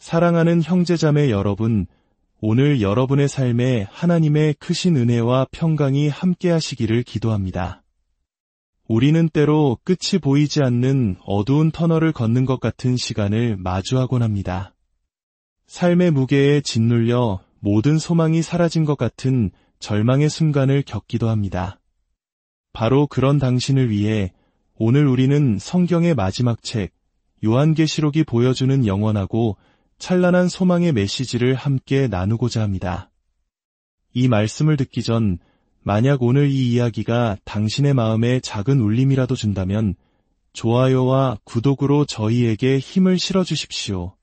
사랑하는 형제자매 여러분, 오늘 여러분의 삶에 하나님의 크신 은혜와 평강이 함께하시기를 기도합니다. 우리는 때로 끝이 보이지 않는 어두운 터널을 걷는 것 같은 시간을 마주하곤 합니다. 삶의 무게에 짓눌려 모든 소망이 사라진 것 같은 절망의 순간을 겪기도 합니다. 바로 그런 당신을 위해 오늘 우리는 성경의 마지막 책, 요한계시록이 보여주는 영원하고 찬란한 소망의 메시지를 함께 나누고자 합니다. 이 말씀을 듣기 전 만약 오늘 이 이야기가 당신의 마음에 작은 울림이라도 준다면 좋아요와 구독으로 저희에게 힘을 실어주십시오.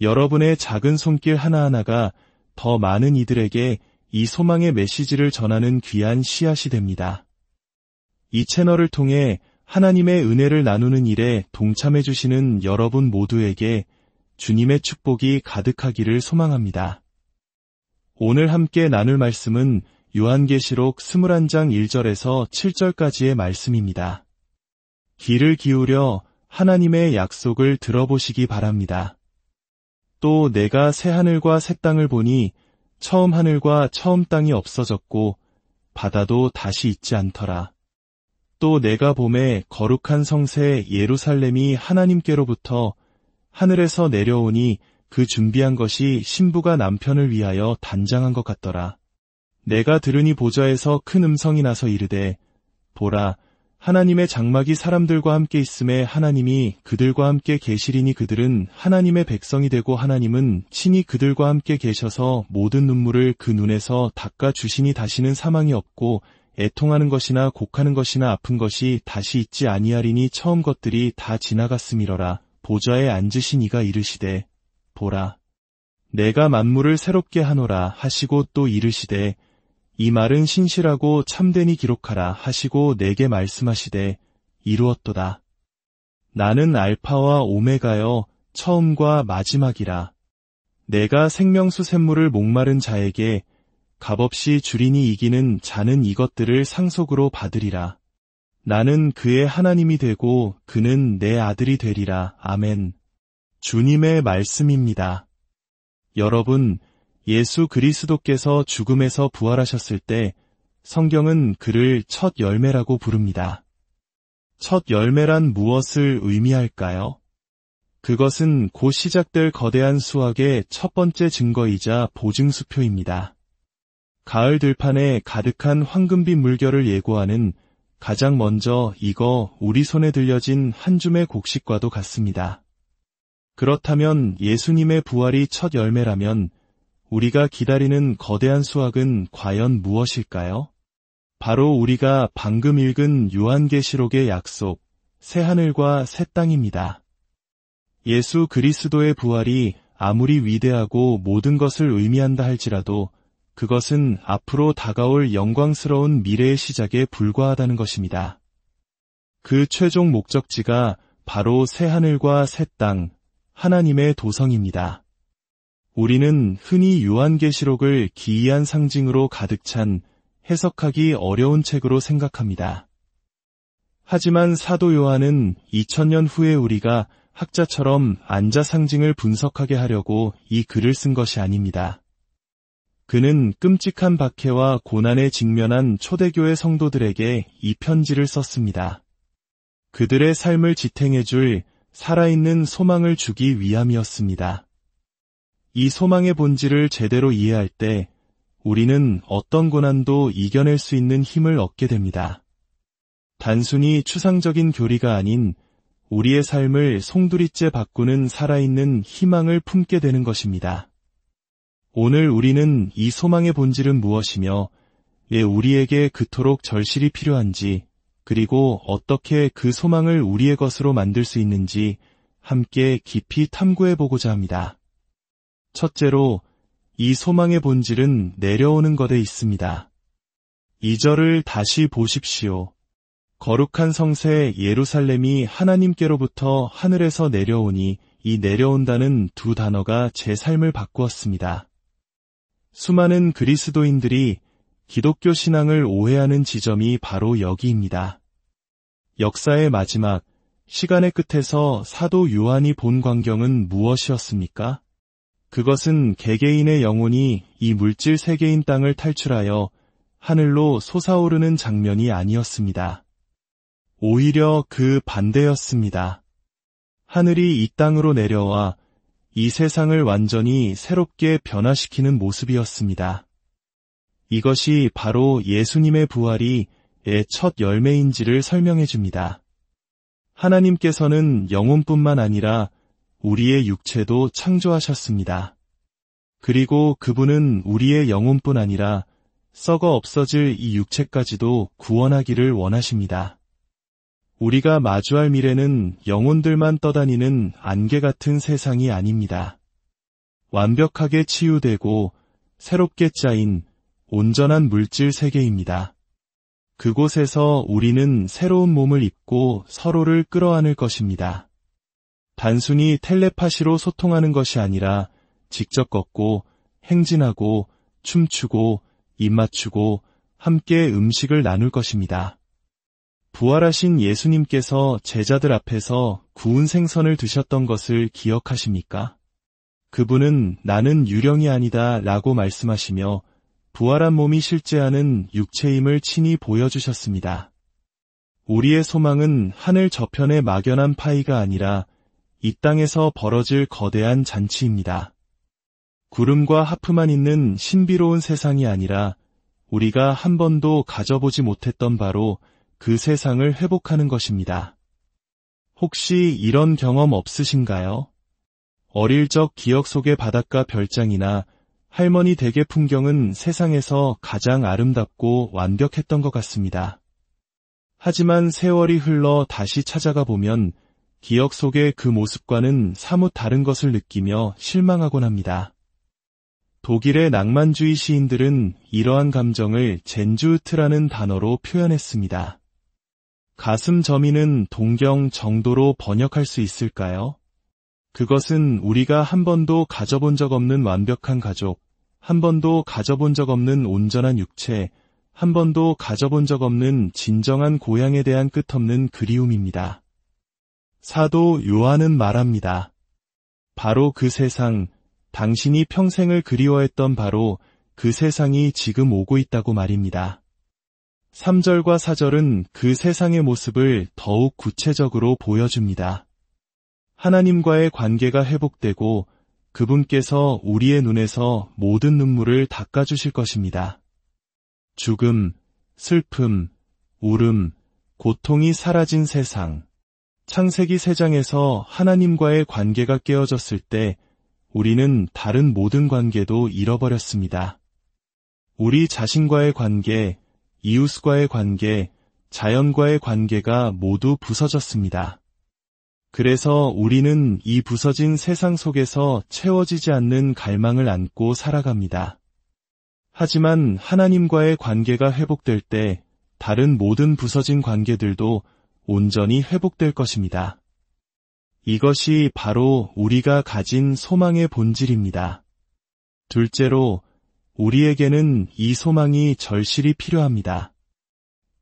여러분의 작은 손길 하나하나가 더 많은 이들에게 이 소망의 메시지를 전하는 귀한 씨앗이 됩니다. 이 채널을 통해 하나님의 은혜를 나누는 일에 동참해 주시는 여러분 모두에게 주님의 축복이 가득하기를 소망합니다. 오늘 함께 나눌 말씀은 요한계시록 21장 1절에서 7절까지의 말씀입니다. 귀를 기울여 하나님의 약속을 들어보시기 바랍니다. 또 내가 새 하늘과 새 땅을 보니 처음 하늘과 처음 땅이 없어졌고 바다도 다시 있지 않더라. 또 내가 보매 거룩한 성새 예루살렘이 하나님께로부터 하늘에서 내려오니 그 준비한 것이 신부가 남편을 위하여 단장한 것 같더라. 내가 들으니 보좌에서 큰 음성이 나서 이르되 보라 하나님의 장막이 사람들과 함께 있음에 하나님이 그들과 함께 계시리니 그들은 하나님의 백성이 되고 하나님은 친히 그들과 함께 계셔서 모든 눈물을 그 눈에서 닦아 주시니 다시는 사망이 없고 애통하는 것이나 곡하는 것이나 아픈 것이 다시 있지 아니하리니 처음 것들이 다 지나갔음이러라. 보좌에 앉으신 이가 이르시되 보라 내가 만물을 새롭게 하노라 하시고 또 이르시되 이 말은 신실하고 참되니 기록하라 하시고 내게 말씀하시되 이루었도다. 나는 알파와 오메가여 처음과 마지막이라. 내가 생명수 샘물을 목마른 자에게 값없이 주리니 이기는 자는 이것들을 상속으로 받으리라. 나는 그의 하나님이 되고 그는 내 아들이 되리라. 아멘. 주님의 말씀입니다. 여러분, 예수 그리스도께서 죽음에서 부활하셨을 때 성경은 그를 첫 열매라고 부릅니다. 첫 열매란 무엇을 의미할까요? 그것은 곧 시작될 거대한 수확의 첫 번째 증거이자 보증수표입니다. 가을 들판에 가득한 황금빛 물결을 예고하는 가장 먼저 익어 우리 손에 들려진 한 줌의 곡식과도 같습니다. 그렇다면 예수님의 부활이 첫 열매라면 우리가 기다리는 거대한 수확은 과연 무엇일까요? 바로 우리가 방금 읽은 요한계시록의 약속, 새 하늘과 새 땅입니다. 예수 그리스도의 부활이 아무리 위대하고 모든 것을 의미한다 할지라도 그것은 앞으로 다가올 영광스러운 미래의 시작에 불과하다는 것입니다. 그 최종 목적지가 바로 새 하늘과 새 땅, 하나님의 도성입니다. 우리는 흔히 요한계시록을 기이한 상징으로 가득 찬 해석하기 어려운 책으로 생각합니다. 하지만 사도 요한은 2000년 후에 우리가 학자처럼 앉아 상징을 분석하게 하려고 이 글을 쓴 것이 아닙니다. 그는 끔찍한 박해와 고난에 직면한 초대교회 성도들에게 이 편지를 썼습니다. 그들의 삶을 지탱해줄 살아있는 소망을 주기 위함이었습니다. 이 소망의 본질을 제대로 이해할 때 우리는 어떤 고난도 이겨낼 수 있는 힘을 얻게 됩니다. 단순히 추상적인 교리가 아닌 우리의 삶을 송두리째 바꾸는 살아있는 희망을 품게 되는 것입니다. 오늘 우리는 이 소망의 본질은 무엇이며 왜 우리에게 그토록 절실히 필요한지 그리고 어떻게 그 소망을 우리의 것으로 만들 수 있는지 함께 깊이 탐구해보고자 합니다. 첫째로 이 소망의 본질은 내려오는 것에 있습니다. 2절을 다시 보십시오. 거룩한 성새 예루살렘이 하나님께로부터 하늘에서 내려오니 이 내려온다는 두 단어가 제 삶을 바꾸었습니다. 수많은 그리스도인들이 기독교 신앙을 오해하는 지점이 바로 여기입니다. 역사의 마지막, 시간의 끝에서 사도 요한이 본 광경은 무엇이었습니까? 그것은 개개인의 영혼이 이 물질 세계인 땅을 탈출하여 하늘로 솟아오르는 장면이 아니었습니다. 오히려 그 반대였습니다. 하늘이 이 땅으로 내려와 이 세상을 완전히 새롭게 변화시키는 모습이었습니다. 이것이 바로 예수님의 부활이 첫 열매인지를 설명해 줍니다. 하나님께서는 영혼뿐만 아니라 우리의 육체도 창조하셨습니다. 그리고 그분은 우리의 영혼뿐 아니라 썩어 없어질 이 육체까지도 구원하기를 원하십니다. 우리가 마주할 미래는 영혼들만 떠다니는 안개 같은 세상이 아닙니다. 완벽하게 치유되고 새롭게 짜인 온전한 물질 세계입니다. 그곳에서 우리는 새로운 몸을 입고 서로를 끌어안을 것입니다. 단순히 텔레파시로 소통하는 것이 아니라 직접 걷고 행진하고 춤추고 입맞추고 함께 음식을 나눌 것입니다. 부활하신 예수님께서 제자들 앞에서 구운 생선을 드셨던 것을 기억하십니까? 그분은 나는 유령이 아니다 라고 말씀하시며 부활한 몸이 실제하는 육체임을 친히 보여주셨습니다. 우리의 소망은 하늘 저편의 막연한 파이가 아니라 이 땅에서 벌어질 거대한 잔치입니다. 구름과 하프만 있는 신비로운 세상이 아니라 우리가 한 번도 가져보지 못했던 바로 그 세상을 회복하는 것입니다. 혹시 이런 경험 없으신가요? 어릴 적 기억 속의 바닷가 별장이나 할머니 댁의 풍경은 세상에서 가장 아름답고 완벽했던 것 같습니다. 하지만 세월이 흘러 다시 찾아가 보면 기억 속의 그 모습과는 사뭇 다른 것을 느끼며 실망하곤 합니다. 독일의 낭만주의 시인들은 이러한 감정을 젠주우트라는 단어로 표현했습니다. 가슴 저미는 동경 정도로 번역할 수 있을까요? 그것은 우리가 한 번도 가져본 적 없는 완벽한 가족, 한 번도 가져본 적 없는 온전한 육체, 한 번도 가져본 적 없는 진정한 고향에 대한 끝없는 그리움입니다. 사도 요한은 말합니다. 바로 그 세상, 당신이 평생을 그리워했던 바로 그 세상이 지금 오고 있다고 말입니다. 3절과 4절은 그 세상의 모습을 더욱 구체적으로 보여줍니다. 하나님과의 관계가 회복되고 그분께서 우리의 눈에서 모든 눈물을 닦아주실 것입니다. 죽음, 슬픔, 울음, 고통이 사라진 세상. 창세기 3장에서 하나님과의 관계가 깨어졌을 때 우리는 다른 모든 관계도 잃어버렸습니다. 우리 자신과의 관계, 이웃과의 관계, 자연과의 관계가 모두 부서졌습니다. 그래서 우리는 이 부서진 세상 속에서 채워지지 않는 갈망을 안고 살아갑니다. 하지만 하나님과의 관계가 회복될 때 다른 모든 부서진 관계들도 온전히 회복될 것입니다. 이것이 바로 우리가 가진 소망의 본질입니다. 둘째로, 우리에게는 이 소망이 절실히 필요합니다.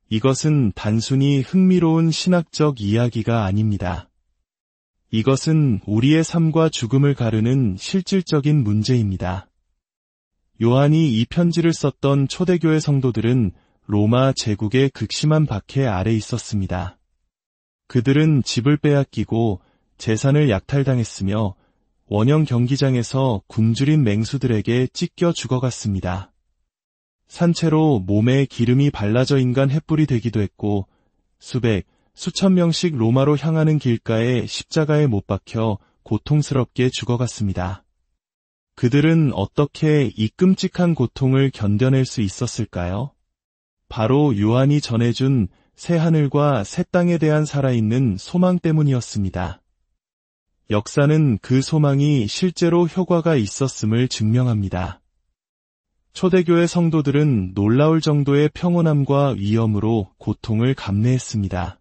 이것은 단순히 흥미로운 신학적 이야기가 아닙니다. 이것은 우리의 삶과 죽음을 가르는 실질적인 문제입니다. 요한이 이 편지를 썼던 초대교회 성도들은 로마 제국의 극심한 박해 아래 있었습니다. 그들은 집을 빼앗기고 재산을 약탈당했으며 원형 경기장에서 굶주린 맹수들에게 찢겨 죽어갔습니다. 산채로 몸에 기름이 발라져 인간 횃불이 되기도 했고 수백, 수천 명씩 로마로 향하는 길가에 십자가에 못 박혀 고통스럽게 죽어갔습니다. 그들은 어떻게 이 끔찍한 고통을 견뎌낼 수 있었을까요? 바로 요한이 전해준 새 하늘과 새 땅에 대한 살아있는 소망 때문이었습니다. 역사는 그 소망이 실제로 효과가 있었음을 증명합니다. 초대교회 성도들은 놀라울 정도의 평온함과 위엄으로 고통을 감내했습니다.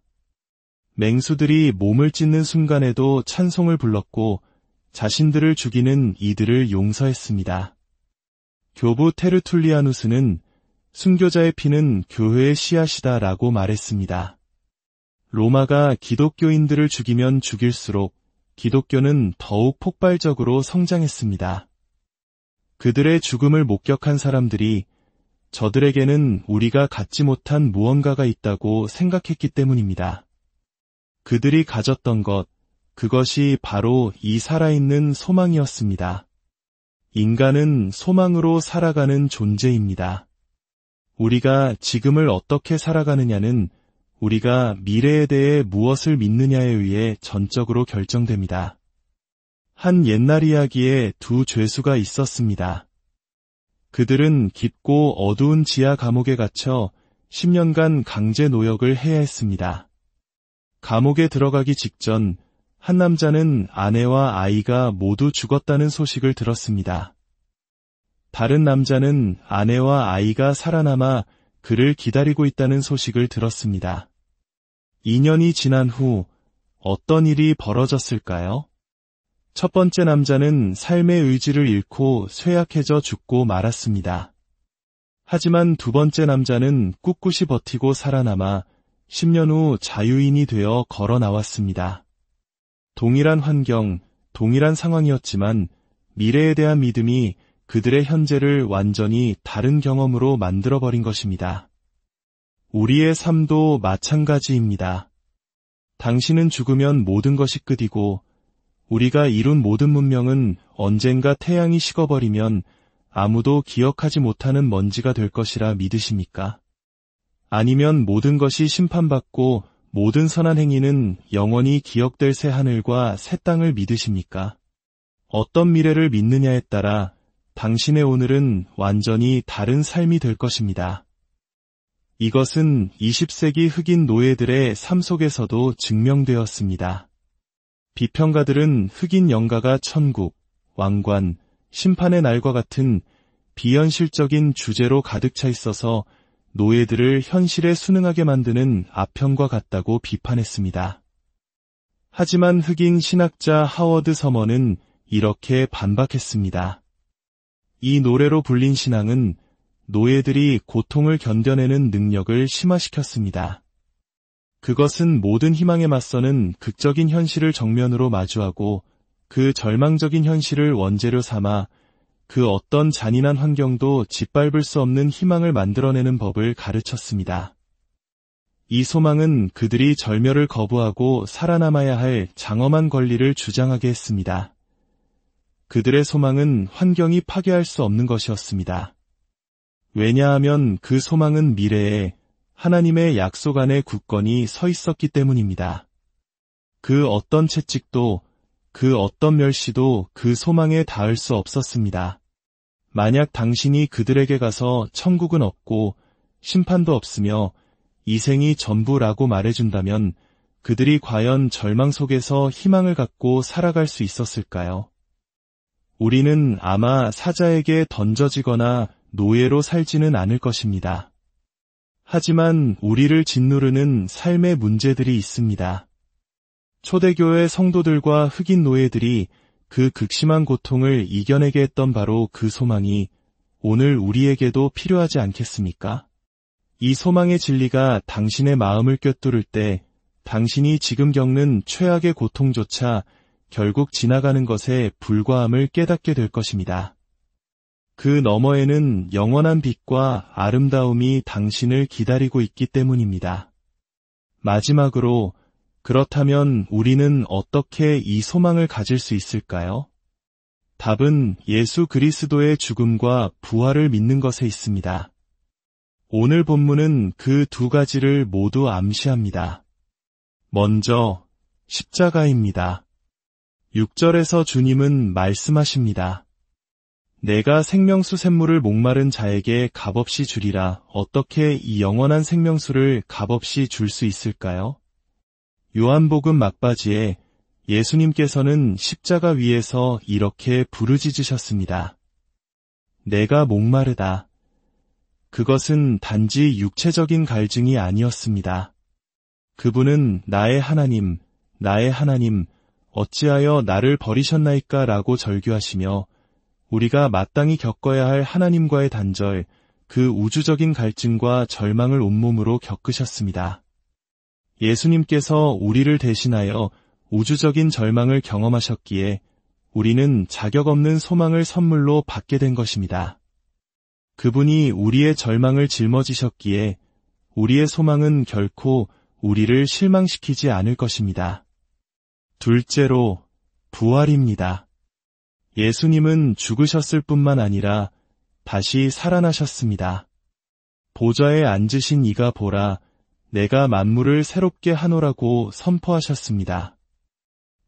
맹수들이 몸을 찢는 순간에도 찬송을 불렀고 자신들을 죽이는 이들을 용서했습니다. 교부 테르툴리아누스는 순교자의 피는 교회의 씨앗이다 라고 말했습니다. 로마가 기독교인들을 죽이면 죽일수록 기독교는 더욱 폭발적으로 성장했습니다. 그들의 죽음을 목격한 사람들이 저들에게는 우리가 갖지 못한 무언가가 있다고 생각했기 때문입니다. 그들이 가졌던 것, 그것이 바로 이 살아있는 소망이었습니다. 인간은 소망으로 살아가는 존재입니다. 우리가 지금을 어떻게 살아가느냐는 우리가 미래에 대해 무엇을 믿느냐에 의해 전적으로 결정됩니다. 한 옛날 이야기에 두 죄수가 있었습니다. 그들은 깊고 어두운 지하 감옥에 갇혀 10년간 강제 노역을 해야 했습니다. 감옥에 들어가기 직전 한 남자는 아내와 아이가 모두 죽었다는 소식을 들었습니다. 다른 남자는 아내와 아이가 살아남아 그를 기다리고 있다는 소식을 들었습니다. 2년이 지난 후 어떤 일이 벌어졌을까요? 첫 번째 남자는 삶의 의지를 잃고 쇠약해져 죽고 말았습니다. 하지만 두 번째 남자는 꿋꿋이 버티고 살아남아 10년 후 자유인이 되어 걸어 나왔습니다. 동일한 환경, 동일한 상황이었지만 미래에 대한 믿음이 그들의 현재를 완전히 다른 경험으로 만들어버린 것입니다. 우리의 삶도 마찬가지입니다. 당신은 죽으면 모든 것이 끝이고 우리가 이룬 모든 문명은 언젠가 태양이 식어버리면 아무도 기억하지 못하는 먼지가 될 것이라 믿으십니까? 아니면 모든 것이 심판받고 모든 선한 행위는 영원히 기억될 새 하늘과 새 땅을 믿으십니까? 어떤 미래를 믿느냐에 따라 당신의 오늘은 완전히 다른 삶이 될 것입니다. 이것은 20세기 흑인 노예들의 삶 속에서도 증명되었습니다. 비평가들은 흑인 영가가 천국, 왕관, 심판의 날과 같은 비현실적인 주제로 가득 차 있어서 노예들을 현실에 순응하게 만드는 아편과 같다고 비판했습니다. 하지만 흑인 신학자 하워드 서먼은 이렇게 반박했습니다. 이 노래로 불린 신앙은 노예들이 고통을 견뎌내는 능력을 심화시켰습니다. 그것은 모든 희망에 맞서는 극적인 현실을 정면으로 마주하고 그 절망적인 현실을 원재료 삼아 그 어떤 잔인한 환경도 짓밟을 수 없는 희망을 만들어내는 법을 가르쳤습니다. 이 소망은 그들이 절멸을 거부하고 살아남아야 할 장엄한 권리를 주장하게 했습니다. 그들의 소망은 환경이 파괴할 수 없는 것이었습니다. 왜냐하면 그 소망은 미래에 하나님의 약속 안에 굳건히 서 있었기 때문입니다. 그 어떤 채찍도 그 어떤 멸시도 그 소망에 닿을 수 없었습니다. 만약 당신이 그들에게 가서 천국은 없고 심판도 없으며 이 생이 전부라고 말해준다면 그들이 과연 절망 속에서 희망을 갖고 살아갈 수 있었을까요? 우리는 아마 사자에게 던져지거나 노예로 살지는 않을 것입니다. 하지만 우리를 짓누르는 삶의 문제들이 있습니다. 초대교회 성도들과 흑인 노예들이 그 극심한 고통을 이겨내게 했던 바로 그 소망이 오늘 우리에게도 필요하지 않겠습니까? 이 소망의 진리가 당신의 마음을 꿰뚫을 때 당신이 지금 겪는 최악의 고통조차 결국 지나가는 것에 불과함을 깨닫게 될 것입니다. 그 너머에는 영원한 빛과 아름다움이 당신을 기다리고 있기 때문입니다. 마지막으로 그렇다면 우리는 어떻게 이 소망을 가질 수 있을까요? 답은 예수 그리스도의 죽음과 부활을 믿는 것에 있습니다. 오늘 본문은 그 두 가지를 모두 암시합니다. 먼저 십자가입니다. 6절에서 주님은 말씀하십니다. 내가 생명수 샘물을 목마른 자에게 값없이 주리라. 어떻게 이 영원한 생명수를 값없이 줄 수 있을까요? 요한복음 막바지에 예수님께서는 십자가 위에서 이렇게 부르짖으셨습니다. 내가 목마르다. 그것은 단지 육체적인 갈증이 아니었습니다. 그분은 나의 하나님, 나의 하나님, 어찌하여 나를 버리셨나이까 라고 절규하시며 우리가 마땅히 겪어야 할 하나님과의 단절, 그 우주적인 갈증과 절망을 온몸으로 겪으셨습니다. 예수님께서 우리를 대신하여 우주적인 절망을 경험하셨기에 우리는 자격 없는 소망을 선물로 받게 된 것입니다. 그분이 우리의 절망을 짊어지셨기에 우리의 소망은 결코 우리를 실망시키지 않을 것입니다. 둘째로, 부활입니다. 예수님은 죽으셨을 뿐만 아니라 다시 살아나셨습니다. 보좌에 앉으신 이가 보라, 내가 만물을 새롭게 하노라고 선포하셨습니다.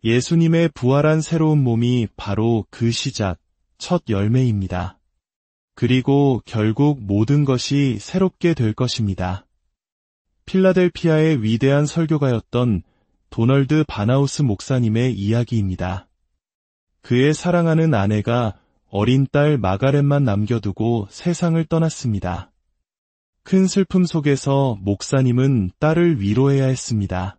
예수님의 부활한 새로운 몸이 바로 그 시작, 첫 열매입니다. 그리고 결국 모든 것이 새롭게 될 것입니다. 필라델피아의 위대한 설교가였던 도널드 바나우스 목사님의 이야기입니다. 그의 사랑하는 아내가 어린 딸 마가렛만 남겨두고 세상을 떠났습니다. 큰 슬픔 속에서 목사님은 딸을 위로해야 했습니다.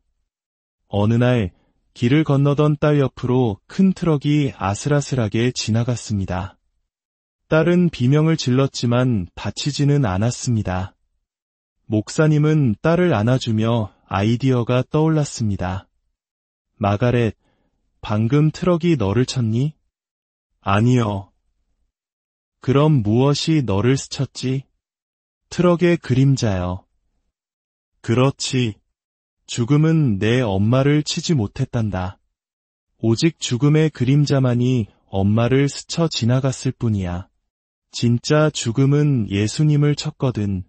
어느 날 길을 건너던 딸 옆으로 큰 트럭이 아슬아슬하게 지나갔습니다. 딸은 비명을 질렀지만 다치지는 않았습니다. 목사님은 딸을 안아주며 아이디어가 떠올랐습니다. 마가렛, 방금 트럭이 너를 쳤니? 아니요. 그럼 무엇이 너를 스쳤지? 트럭의 그림자요. 그렇지. 죽음은 내 엄마를 치지 못했단다. 오직 죽음의 그림자만이 엄마를 스쳐 지나갔을 뿐이야. 진짜 죽음은 예수님을 쳤거든.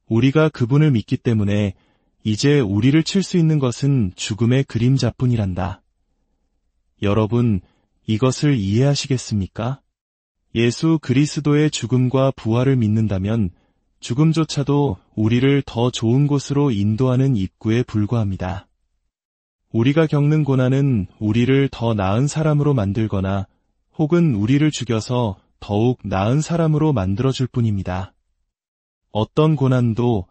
우리가 그분을 믿기 때문에 이제 우리를 칠 수 있는 것은 죽음의 그림자뿐이란다. 여러분, 이것을 이해하시겠습니까? 예수 그리스도의 죽음과 부활을 믿는다면 죽음조차도 우리를 더 좋은 곳으로 인도하는 입구에 불과합니다. 우리가 겪는 고난은 우리를 더 나은 사람으로 만들거나 혹은 우리를 죽여서 더욱 나은 사람으로 만들어줄 뿐입니다. 어떤 고난도,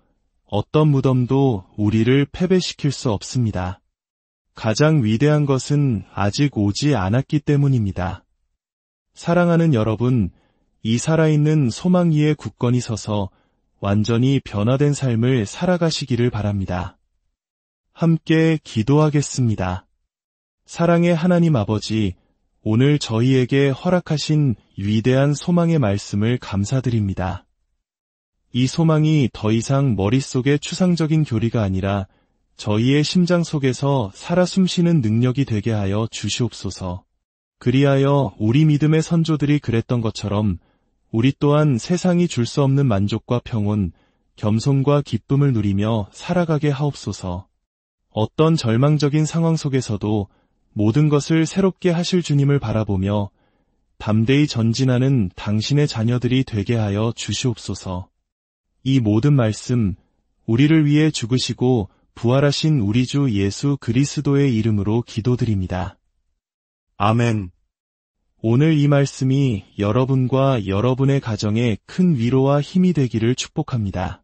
어떤 무덤도 우리를 패배시킬 수 없습니다. 가장 위대한 것은 아직 오지 않았기 때문입니다. 사랑하는 여러분, 이 살아있는 소망 위에 굳건히 서서 완전히 변화된 삶을 살아가시기를 바랍니다. 함께 기도하겠습니다. 사랑의 하나님 아버지, 오늘 저희에게 허락하신 위대한 소망의 말씀을 감사드립니다. 이 소망이 더 이상 머릿속의 추상적인 교리가 아니라 저희의 심장 속에서 살아 숨쉬는 능력이 되게 하여 주시옵소서. 그리하여 우리 믿음의 선조들이 그랬던 것처럼 우리 또한 세상이 줄 수 없는 만족과 평온, 겸손과 기쁨을 누리며 살아가게 하옵소서. 어떤 절망적인 상황 속에서도 모든 것을 새롭게 하실 주님을 바라보며 담대히 전진하는 당신의 자녀들이 되게 하여 주시옵소서. 이 모든 말씀, 우리를 위해 죽으시고 부활하신 우리 주 예수 그리스도의 이름으로 기도드립니다. 아멘. 오늘 이 말씀이 여러분과 여러분의 가정에 큰 위로와 힘이 되기를 축복합니다.